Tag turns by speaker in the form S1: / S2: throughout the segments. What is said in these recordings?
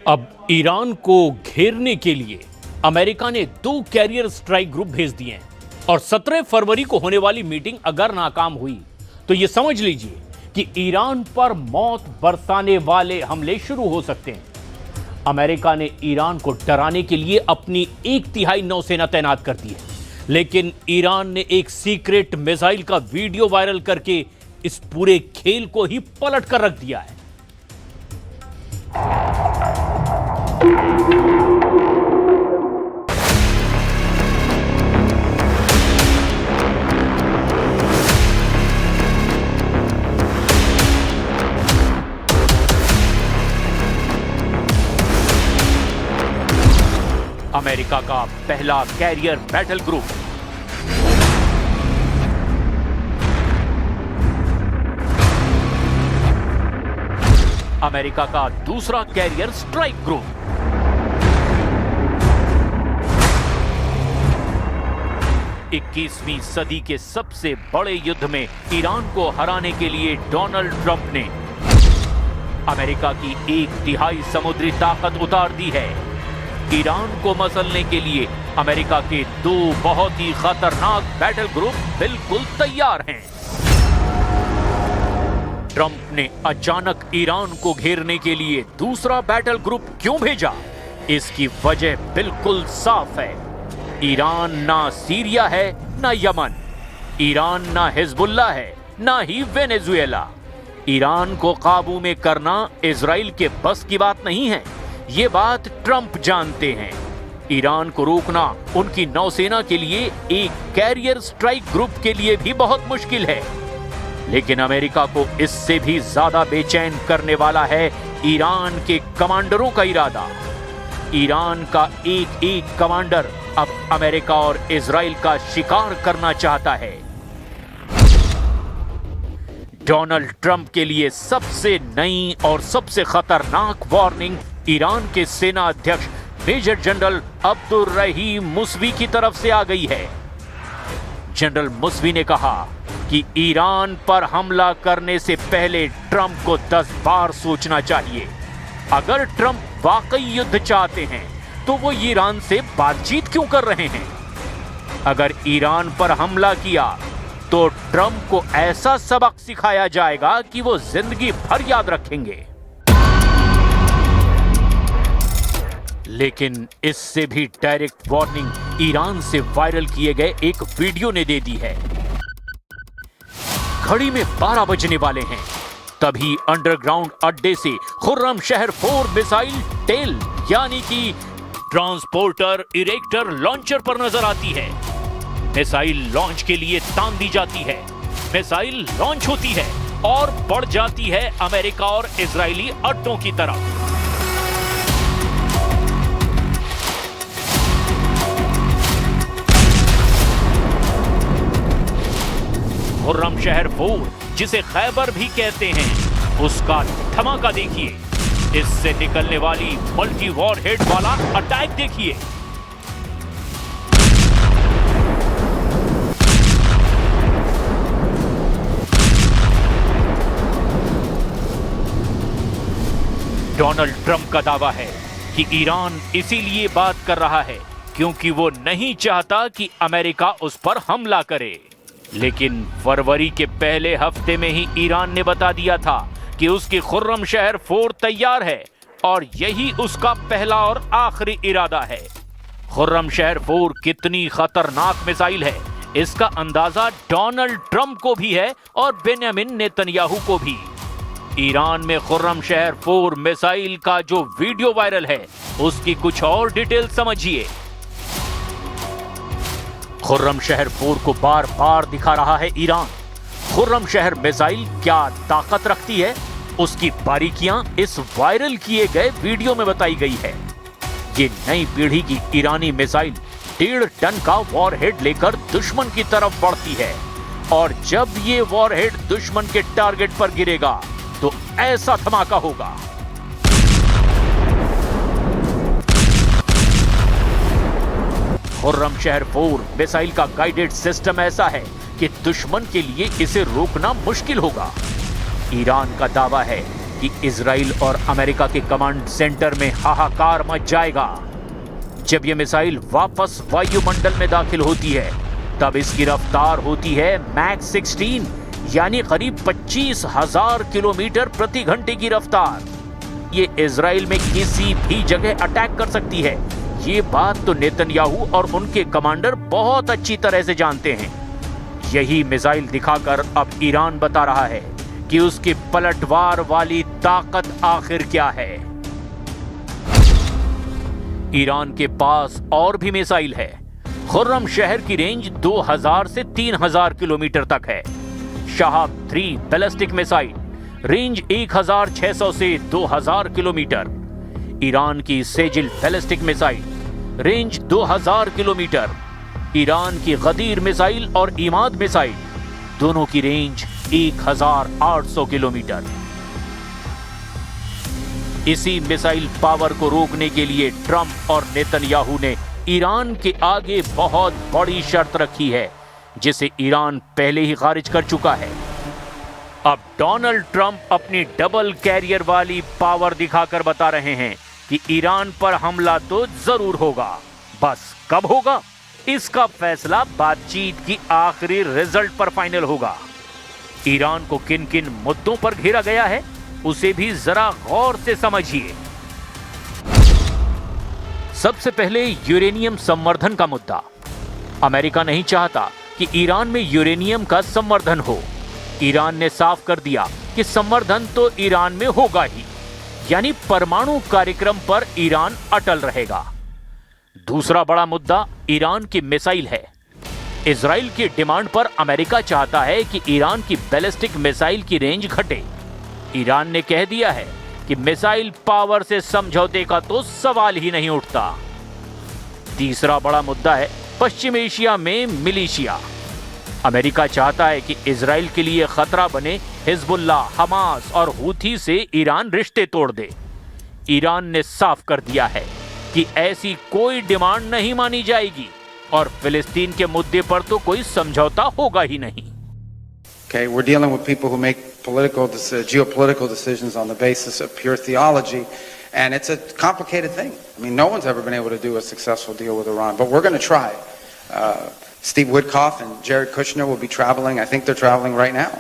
S1: अब ईरान को घेरने के लिए अमेरिका ने 2 कैरियर स्ट्राइक ग्रुप भेज दिए हैं और 17 फरवरी को होने वाली मीटिंग अगर नाकाम हुई तो यह समझ लीजिए कि ईरान पर मौत बरसाने वाले हमले शुरू हो सकते हैं। अमेरिका ने ईरान को डराने के लिए अपनी 1/3 नौसेना तैनात कर दी है, लेकिन ईरान ने एक सीक्रेट मिसाइल का वीडियो वायरल करके इस पूरे खेल को ही पलट कर रख दिया है। अमेरिका का पहला कैरियर बैटल ग्रुप अमेरिका का दूसरा कैरियर स्ट्राइक ग्रुप 21वीं सदी के सबसे बड़े युद्ध में ईरान को हराने के लिए डोनाल्ड ट्रंप ने अमेरिका की 1/3 समुद्री ताकत उतार दी है। ईरान को मसलने के लिए अमेरिका के 2 बहुत ही खतरनाक बैटल ग्रुप बिल्कुल तैयार हैं। ट्रंप ने अचानक ईरान को घेरने के लिए दूसरा बैटल ग्रुप क्यों भेजा? इसकी वजह बिल्कुल साफ है। ईरान ना सीरिया है ना यमन, ईरान ना हिजबुल्लाह है ना ही वेनेजुएला। ईरान को काबू में करना इजराइल के बस की बात नहीं है, ये बात ट्रंप जानते हैं। ईरान को रोकना उनकी नौसेना के लिए एक कैरियर स्ट्राइक ग्रुप के लिए भी बहुत मुश्किल है, लेकिन अमेरिका को इससे भी ज्यादा बेचैन करने वाला है ईरान के कमांडरों का इरादा। ईरान का एक कमांडर अब अमेरिका और इजराइल का शिकार करना चाहता है। डोनाल्ड ट्रंप के लिए सबसे नई और सबसे खतरनाक वार्निंग ईरान के सेना अध्यक्ष मेजर जनरल अब्दुर्रहीम मुसवी की तरफ से आ गई है। जनरल मुसवी ने कहा कि ईरान पर हमला करने से पहले ट्रंप को 10 बार सोचना चाहिए। अगर ट्रंप वाकई युद्ध चाहते हैं तो वो ईरान से बातचीत क्यों कर रहे हैं? अगर ईरान पर हमला किया तो ट्रंप को ऐसा सबक सिखाया जाएगा कि वो जिंदगी भर याद रखेंगे। लेकिन इससे भी डायरेक्ट वार्निंग ईरान से वायरल किए गए एक वीडियो ने दे दी है। घड़ी में 12 बजने वाले हैं, तभी अंडरग्राउंड अड्डे से खुर्रमशहर 4 मिसाइल टेल यानी कि ट्रांसपोर्टर इरेक्टर लॉन्चर पर नजर आती है। मिसाइल लॉन्च के लिए तान दी जाती है। मिसाइल लॉन्च होती है और बढ़ जाती है अमेरिका और इजरायली अड्डों की तरफ। खुर्रमशहर 4, जिसे खैबर भी कहते हैं, उसका धमाका देखिए। इससे निकलने वाली मल्टी वॉरहेड वाला अटैक देखिए। डोनाल्ड ट्रंप का दावा है कि ईरान इसीलिए बात कर रहा है क्योंकि वो नहीं चाहता कि अमेरिका उस पर हमला करे। लेकिन फरवरी के पहले हफ्ते में ही ईरान ने बता दिया था कि उसकी खुर्रमशहर 4 तैयार है और यही उसका पहला और आखिरी इरादा है। खुर्रमशहर 4 कितनी खतरनाक मिसाइल है, इसका अंदाजा डोनाल्ड ट्रंप को भी है और बेंजामिन नेतन्याहू को भी। ईरान में खुर्रमशहर 4 मिसाइल का जो वीडियो वायरल है, उसकी कुछ और डिटेल समझिए। खुर्रमशहर 4 को बार बार दिखा रहा है ईरान। खुर्रमशहर मिसाइल क्या ताकत रखती है, उसकी बारीकियां इस वायरल किए गए वीडियो में बताई गई है। ये नई पीढ़ी की ईरानी मिसाइल 1.5 टन का वॉरहेड लेकर दुश्मन की तरफ बढ़ती है और जब ये वॉरहेड दुश्मन के टारगेट पर गिरेगा तो ऐसा धमाका होगा। खुर्रमशहर 4 मिसाइल का गाइडेड सिस्टम ऐसा है कि दुश्मन के लिए इसे रोकना मुश्किल होगा। ईरान का दावा है कि इजराइल और अमेरिका के कमांड सेंटर में हाहाकार मच जाएगा। जब यह मिसाइल वापस वायुमंडल में दाखिल होती है तब इसकी रफ्तार होती है मैक 16 यानी करीब 25,000 किलोमीटर प्रति घंटे की रफ्तार। ये इजराइल में किसी भी जगह अटैक कर सकती है। ये बात तो नेतन्याहू और उनके कमांडर बहुत अच्छी तरह से जानते हैं। यही मिसाइल दिखाकर अब ईरान बता रहा है कि उसकी पलटवार वाली ताकत आखिर क्या है। ईरान के पास और भी मिसाइल है। खुर्रम शहर की रेंज 2000 से 3000 किलोमीटर तक है। शहाब 3 बैलिस्टिक मिसाइल रेंज 1600 से 2000 किलोमीटर। ईरान की Sejjil ballistic missile range 2000 kilometre. Iran की गदीर मिसाइल और इमाद मिसाइल दोनों की रेंज 1800 किलोमीटर। इसी मिसाइल पावर को रोकने के लिए ट्रंप और नेतन्याहू ने ईरान के आगे बहुत बड़ी शर्त रखी है, जिसे ईरान पहले ही खारिज कर चुका है। अब डोनाल्ड ट्रंप अपनी डबल कैरियर वाली पावर दिखाकर बता रहे हैं कि ईरान पर हमला तो जरूर होगा, बस कब होगा इसका फैसला बातचीत की आखिरी रिजल्ट पर फाइनल होगा। ईरान को किन किन मुद्दों पर घेरा गया है उसे भी जरा गौर से समझिए। सबसे पहले यूरेनियम संवर्धन का मुद्दा। अमेरिका नहीं चाहता कि ईरान में यूरेनियम का संवर्धन हो। ईरान ने साफ कर दिया कि संवर्धन तो ईरान में होगा ही, यानी परमाणु कार्यक्रम पर ईरान अटल रहेगा। दूसरा बड़ा मुद्दा ईरान की मिसाइल है। इजराइल की डिमांड पर अमेरिका चाहता है कि ईरान की बैलिस्टिक मिसाइल की रेंज घटे। ईरान ने कह दिया है कि मिसाइल पावर से समझौते का तो सवाल ही नहीं उठता। तीसरा बड़ा मुद्दा है पश्चिम एशिया में मिलिशिया। अमेरिका चाहता है कि इजराइल के लिए खतरा बने हिजबुल्लाह, हमास और हूथी से ईरान रिश्ते तोड़ दे। ईरान ने साफ कर दिया है कि ऐसी कोई डिमांड नहीं मानी जाएगी और फिलिस्तीन के मुद्दे पर तो कोई समझौता होगा ही नहीं।
S2: Okay, we're dealing with people who make geopolitical decisions on the basis of pure theology, and it's a complicated thing. I mean, no one's ever been able to do a successful deal with Iran, but we're going to try. Steve Witkoff and Jared Kushner will be traveling. I think they're traveling right now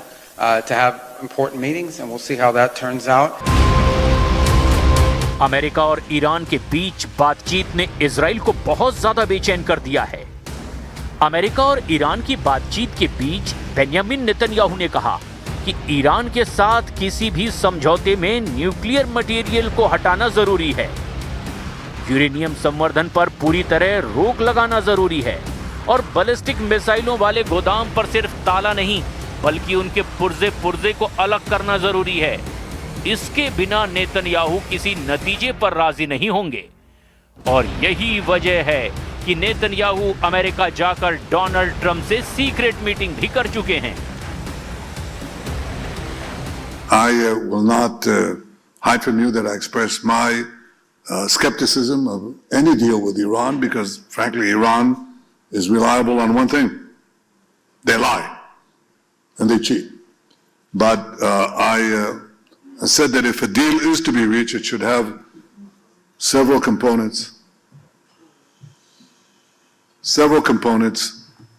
S2: to have important meetings, and we'll see how that turns out.
S1: America और Iran के बीच बातचीत ने Israel को बहुत ज्यादा बेचैन कर दिया है। अमेरिका और ईरान की बातचीत के बीच बेंजामिन नेतन्याहू ने कहा कि ईरान के साथ किसी भी समझौते में न्यूक्लियर मटेरियल को हटाना जरूरी है। यूरेनियम संवर्धन पर पूरी तरह रोक लगाना जरूरी है और बैलिस्टिक मिसाइलों वाले गोदाम पर सिर्फ ताला नहीं बल्कि उनके पुर्जे को अलग करना जरूरी है। इसके बिना नेतन्याहू किसी नतीजे पर राजी नहीं होंगे और यही वजह है कि नेतन्याहू अमेरिका जाकर डोनाल्ड ट्रंप से सीक्रेट मीटिंग भी कर चुके हैं।
S3: I will not hide from you that I express my skepticism of any deal with Iran because, frankly, Iran is reliable on one thing: they lie and they cheat. But I said that if a deal is to be reached, it should have several components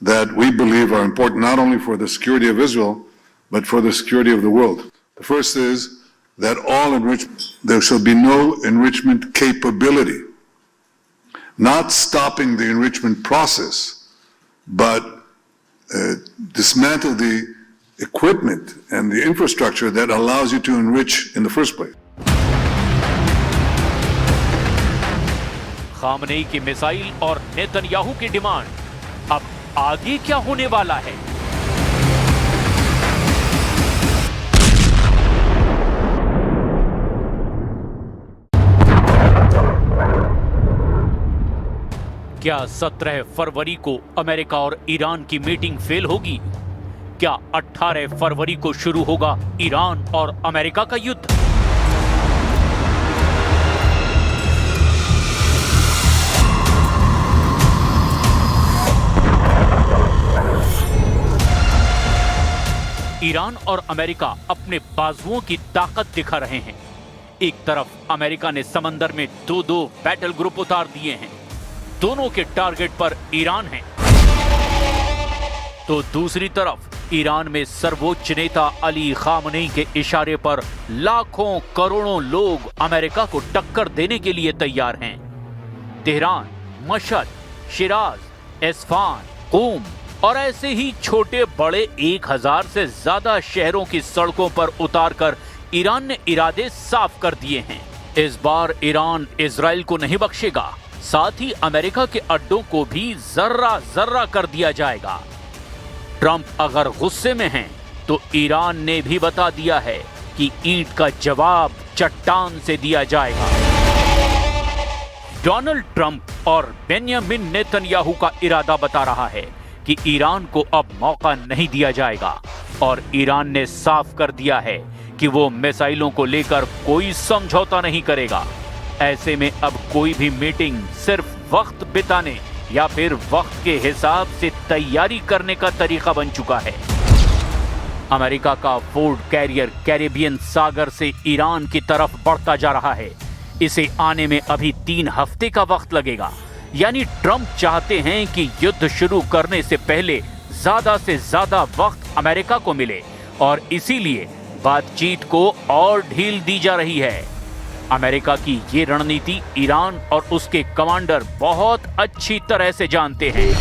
S3: that we believe are important not only for the security of Israel, but for the security of the world. The first is that there shall be no enrichment capability, not stopping the enrichment process, but dismantle the equipment and the infrastructure that allows you to enrich in the first place.
S1: Khamenei की missile और Netanyahu की demand, अब आगे क्या होने वाला है? क्या 17 फरवरी को अमेरिका और ईरान की मीटिंग फेल होगी? क्या 18 फरवरी को शुरू होगा ईरान और अमेरिका का युद्ध? ईरान और अमेरिका अपने बाजुओं की ताकत दिखा रहे हैं। एक तरफ अमेरिका ने समंदर में 2-2 बैटल ग्रुप उतार दिए हैं, दोनों के टारगेट पर ईरान है, तो दूसरी तरफ ईरान में सर्वोच्च नेता अली खामनेई के इशारे पर लाखों करोड़ों लोग अमेरिका को टक्कर देने के लिए तैयार हैं। तेहरान, मशहद, शिराज, इस्फहान, क़ूम और ऐसे ही छोटे बड़े 1000 से ज्यादा शहरों की सड़कों पर उतारकर ईरान ने इरादे साफ कर दिए हैं। इस बार ईरान इजराइल को नहीं बख्शेगा, साथ ही अमेरिका के अड्डों को भी जर्रा जर्रा कर दिया जाएगा। ट्रंप अगर गुस्से में हैं, तो ईरान ने भी बता दिया है कि ईंट का जवाब चट्टान से दिया जाएगा। डोनाल्ड ट्रंप और बेंयामिन नेतन्याहू का इरादा बता रहा है कि ईरान को अब मौका नहीं दिया जाएगा और ईरान ने साफ कर दिया है कि वो मिसाइलों को लेकर कोई समझौता नहीं करेगा। ऐसे में अब कोई भी मीटिंग सिर्फ वक्त बिताने या फिर वक्त के हिसाब से तैयारी करने का तरीका बन चुका है। अमेरिका का फोर्ड कैरियर कैरेबियन सागर से ईरान की तरफ बढ़ता जा रहा है। इसे आने में अभी 3 हफ्ते का वक्त लगेगा। यानी ट्रंप चाहते हैं कि युद्ध शुरू करने से पहले ज्यादा से ज्यादा वक्त अमेरिका को मिले और इसीलिए बातचीत को और ढील दी जा रही है। अमेरिका की ये रणनीति ईरान और उसके कमांडर बहुत अच्छी तरह से जानते हैं।